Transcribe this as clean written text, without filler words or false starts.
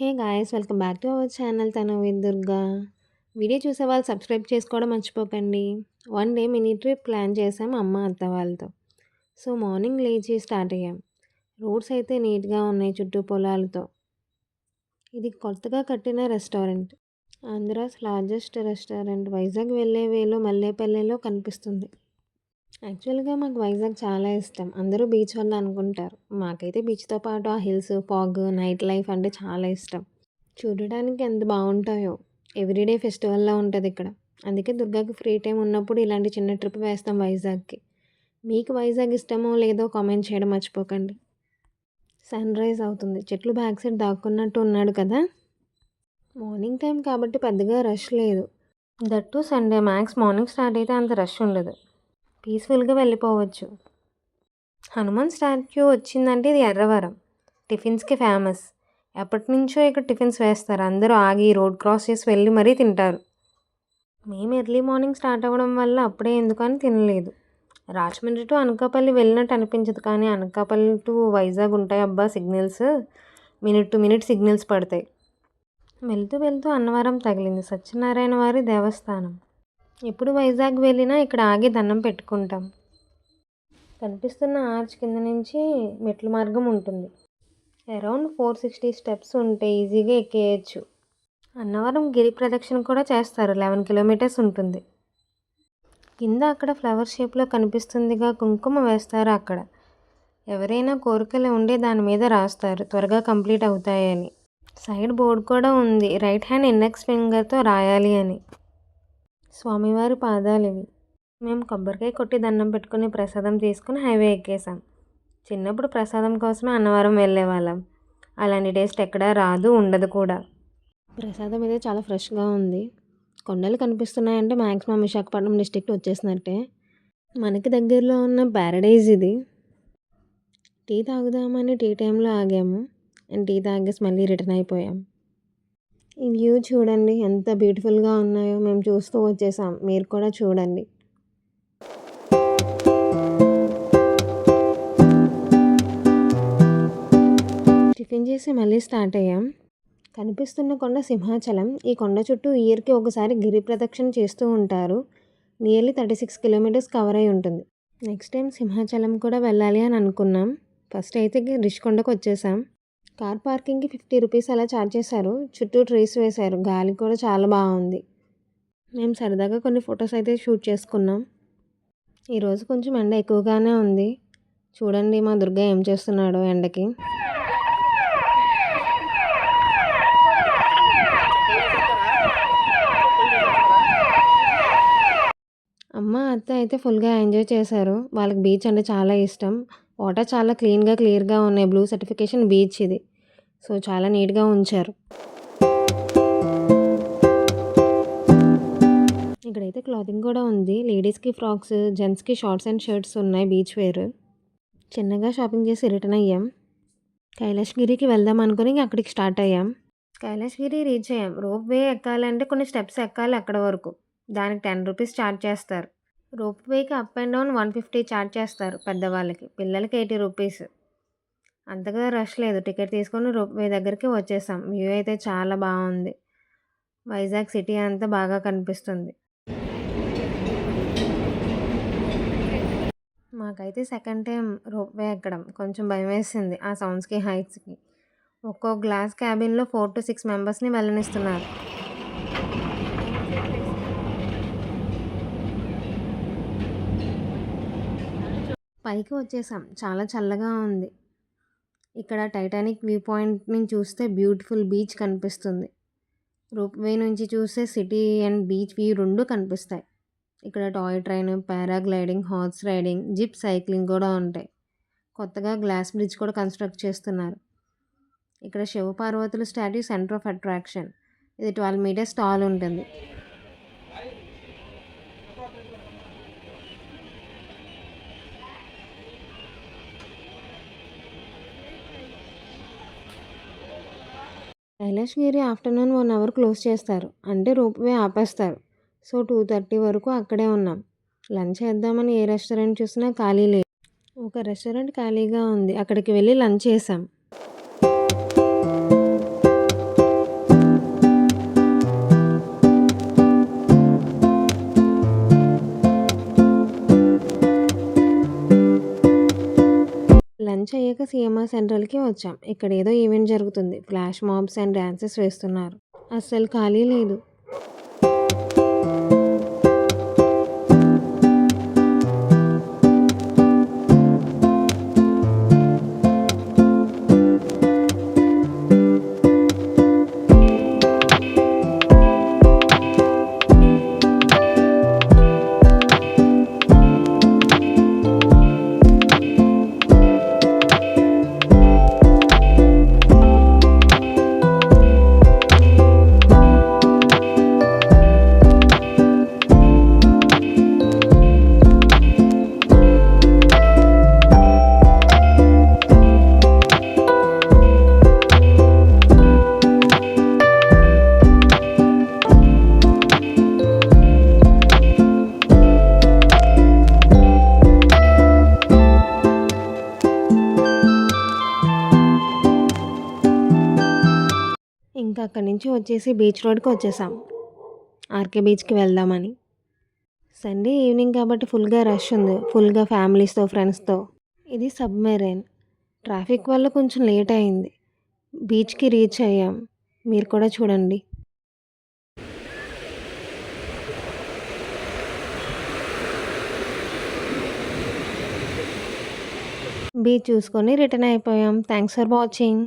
Hey guys, welcome back to our channel తను with Durga. Video చూసే వాళ్ళు సబ్స్క్రైబ్ చేసుకోవడం మర్చిపోకండి. One day mini trip plan చేసాం అమ్మ అత్త వాళ్ళతో. సో మార్నింగ్ లేచి స్టార్ట్ అయ్యాం. రోడ్స్ అయితే నీట్గా ఉన్నాయి చుట్టూ పొలాలతో. ఇది కొత్తగా కట్టిన restaurant, Andhra's largest restaurant. Vizag వెళ్ళే వేలో మల్లేపల్లిలో కనిపిస్తుంది. యాక్చువల్గా మాకు వైజాగ్ చాలా ఇష్టం. అందరూ బీచ్ వల్ల అనుకుంటారు. మాకైతే బీచ్తో పాటు ఆ హిల్స్, ఫాగ్, నైట్ లైఫ్ అంటే చాలా ఇష్టం. చూడడానికి ఎంత బాగుంటాయో. ఎవ్రీడే ఫెస్టివల్లా ఉంటుంది ఇక్కడ. అందుకే దుర్గాకి ఫ్రీ టైం ఉన్నప్పుడు ఇలాంటి చిన్న ట్రిప్ వేస్తాం వైజాగ్కి. మీకు వైజాగ్ ఇష్టమో లేదో కామెంట్ చేయడం మర్చిపోకండి. సన్ రైజ్ అవుతుంది, చెట్లు బ్యాక్ సైడ్ దాక్కున్నట్టు ఉన్నాడు కదా. మార్నింగ్ టైం కాబట్టి పెద్దగా రష్ లేదు. That Sunday max morning start అయితే అంత రష్ ఉండదు. పీస్ఫుల్గా వెళ్ళిపోవచ్చు. హనుమాన్ స్టాచ్యూ వచ్చిందంటే ఇది ఎర్రవరం టిఫిన్స్కి ఫేమస్. ఎప్పటి నుంచో ఇక్కడ టిఫిన్స్ వేస్తారు. అందరూ ఆగి రోడ్ క్రాస్ చేసి వెళ్ళి మరీ తింటారు. మేము ఎర్లీ మార్నింగ్ స్టార్ట్ అవ్వడం వల్ల అప్పుడే ఎందుకని తినలేదు. రాజమండ్రి టు అనకాపల్లి వెళ్ళినట్టు అనిపించదు, కానీ అనకాపల్లి టు వైజాగ్ ఉంటాయి అబ్బా signals. Minute to minute signals పడతాయి. వెళ్తూ వెళ్తూ అన్నవరం తగిలింది, సత్యనారాయణ వారి దేవస్థానం. ఎప్పుడు వైజాగ్ వెళ్ళినా ఇక్కడ ఆగి దండం పెట్టుకుంటాం. కనిపిస్తున్న ఆర్చ్ కింద నుంచి మెట్ల మార్గం ఉంటుంది. అరౌండ్ 460 స్టెప్స్ ఉంటే ఈజీగా ఎక్కేయచ్చు. అన్నవరం గిరి ప్రదక్షిణ కూడా చేస్తారు. 11 కిలోమీటర్స్ ఉంటుంది. కింద అక్కడ ఫ్లవర్ షేప్లో కనిపిస్తుందిగా, కుంకుమ వేస్తారు అక్కడ. ఎవరైనా కోరికలు ఉండే దాని మీద రాస్తారు, త్వరగా కంప్లీట్ అవుతాయని. సైడ్ బోర్డు కూడా ఉంది, రైట్ హ్యాండ్ ఇండెక్స్ ఫింగర్తో రాయాలి అని. స్వామివారి పాదాలు ఇవి. మేము కొబ్బరికాయ కొట్టి దండం పెట్టుకుని ప్రసాదం తీసుకుని హైవే ఎక్కేసాం. చిన్నప్పుడు ప్రసాదం కోసమే అన్నవరం వెళ్ళేవాళ్ళం. అలాంటి టేస్ట్ ఎక్కడా రాదు, ఉండదు కూడా. ప్రసాదం అయితే చాలా ఫ్రెష్గా ఉంది. కొండలు కనిపిస్తున్నాయంటే మ్యాక్సిమం విశాఖపట్నం డిస్ట్రిక్ట్ వచ్చేసినట్టే. మనకి దగ్గరలో ఉన్న ప్యారడైజ్ ఇది. టీ తాగుదామని టీ టైంలో ఆగాము అండ్ టీ తాగేసి మళ్ళీ రిటర్న్ అయిపోయాం. ఈ వ్యూ చూడండి ఎంత బ్యూటిఫుల్గా ఉన్నాయో. మేము చూస్తూ వచ్చేసాం, మీరు కూడా చూడండి. టిఫిన్ చేసి మళ్ళీ స్టార్ట్ అయ్యాం. కనిపిస్తున్న కొండ సింహాచలం. ఈ కొండ చుట్టూ ఇయర్కి ఒకసారి గిరి ప్రదక్షిణ చేస్తూ ఉంటారు. నియర్లీ 36 కిలోమీటర్స్ కవర్ అయి ఉంటుంది. నెక్స్ట్ టైం సింహాచలం కూడా వెళ్ళాలి అని అనుకున్నాం. ఫస్ట్ అయితే రిషికొండకు వచ్చేసాం. కార్ పార్కింగ్కి 50 రూపీస్ అలా ఛార్జ్ చేశారు. చుట్టూ ట్రీస్ వేశారు, గాలి కూడా చాలా బాగుంది. మేము సరదాగా కొన్ని ఫొటోస్ అయితే షూట్ చేసుకున్నాం. ఈరోజు కొంచెం ఎండ ఎక్కువగానే ఉంది. చూడండి మా దుర్గా ఏం చేస్తున్నాడో ఎండకి. అమ్మ అత్త అయితే ఫుల్గా ఎంజాయ్ చేశారు. వాళ్ళకి బీచ్ అంటే చాలా ఇష్టం. వాటర్ చాలా క్లియర్గా ఉన్నాయి. బ్లూ సర్టిఫికేషన్ బీచ్ ఇది. సో చాలా నీట్గా ఉంచారు. ఇక్కడైతే క్లాతింగ్ కూడా ఉంది. లేడీస్కి ఫ్రాక్స్, జెంట్స్కి షార్ట్స్ అండ్ షర్ట్స్ ఉన్నాయి, బీచ్ వేర్. చిన్నగా షాపింగ్ చేసి రిటర్న్ అయ్యాం. కైలాసగిరికి వెళ్దాం అనుకుని అక్కడికి స్టార్ట్ అయ్యాం. కైలాసగిరి రీచ్ అయ్యాం. రోప్ వే ఎక్కాలంటే కొన్ని స్టెప్స్ ఎక్కాలి అక్కడ వరకు. దానికి 10 రూపీస్ ఛార్జ్ చేస్తారు. రోప్ వేకి అప్ అండ్ డౌన్ 150 ఛార్జ్ చేస్తారు పెద్దవాళ్ళకి. పిల్లలకి 80 రూపీస్. అంతగా రష్ లేదు. టికెట్ తీసుకొని రోప్ వే దగ్గరికి వచ్చేసాం. వ్యూ అయితే చాలా బాగుంది. వైజాగ్ సిటీ అంతా బాగా కనిపిస్తుంది. మాకైతే సెకండ్ టైం రోప్ వే ఎక్కడం కొంచెం భయం వేసింది. ఆ సౌండ్స్కి, హైట్స్కి. ఒక్కో గ్లాస్ క్యాబిన్లో 4 to 6 మెంబర్స్ని వెళ్ళనిస్తున్నారు. పైకి వచ్చేసాం. చాలా చల్లగా ఉంది. ఇక్కడ టైటానిక్ వ్యూ పాయింట్ నుంచి చూస్తే బ్యూటిఫుల్ బీచ్ కనిపిస్తుంది. రోప్ వే నుంచి చూస్తే సిటీ అండ్ బీచ్ వ్యూ రెండు కనిపిస్తాయి. ఇక్కడ toy train, paragliding, horse riding, zip cycling కూడా ఉంటాయి. కొత్తగా గ్లాస్ బ్రిడ్జ్ కూడా కన్స్ట్రక్ట్ చేస్తున్నారు. ఇక్కడ శివపార్వతుల స్టాట్యూ సెంటర్ ఆఫ్ అట్రాక్షన్. ఇది 12 మీటర్స్ టాల్ ఉంటుంది. కైలాసగిరి ఆఫ్టర్నూన్ 1 అవర్ క్లోజ్ చేస్తారు, అంటే రోప్ వే ఆపేస్తారు. సో 2:30 వరకు అక్కడే ఉన్నాం. లంచ్ చేద్దామని ఏ రెస్టారెంట్ చూసినా ఖాళీ లేదు. ఒక రెస్టారెంట్ ఖాళీగా ఉంది, అక్కడికి వెళ్ళి లంచ్ చేసాం. లంచ్ అయ్యాక సీఎంఆర్ సెంట్రల్‌కి వచ్చాం. ఇక్కడ ఏదో ఈవెంట్ జరుగుతుంది. ఫ్లాష్ మాబ్స్ అండ్ డాన్సెస్ వేస్తున్నారు. అస్సలు ఖాళీ లేదు. ఇంకా అక్కడి నుంచి వచ్చేసి బీచ్ రోడ్‌కి వచ్చేసాం. ఆర్‌కే బీచ్‌కి వెళ్దామని. సండే ఈవినింగ్ కాబట్టి ఫుల్‌గా రష్ ఉంది. ఫుల్‌గా ఫ్యామిలీస్‌తో, ఫ్రెండ్స్‌తో. ఇది సబ్‌మెరైన్. ట్రాఫిక్ వల్ల కొంచెం లేట్ అయింది. బీచ్‌కి రీచ్ అయ్యాం. మీరు కూడా చూడండి. బీచ్ చూసుకొని రిటర్న్ అయిపోయాం. Thanks for watching.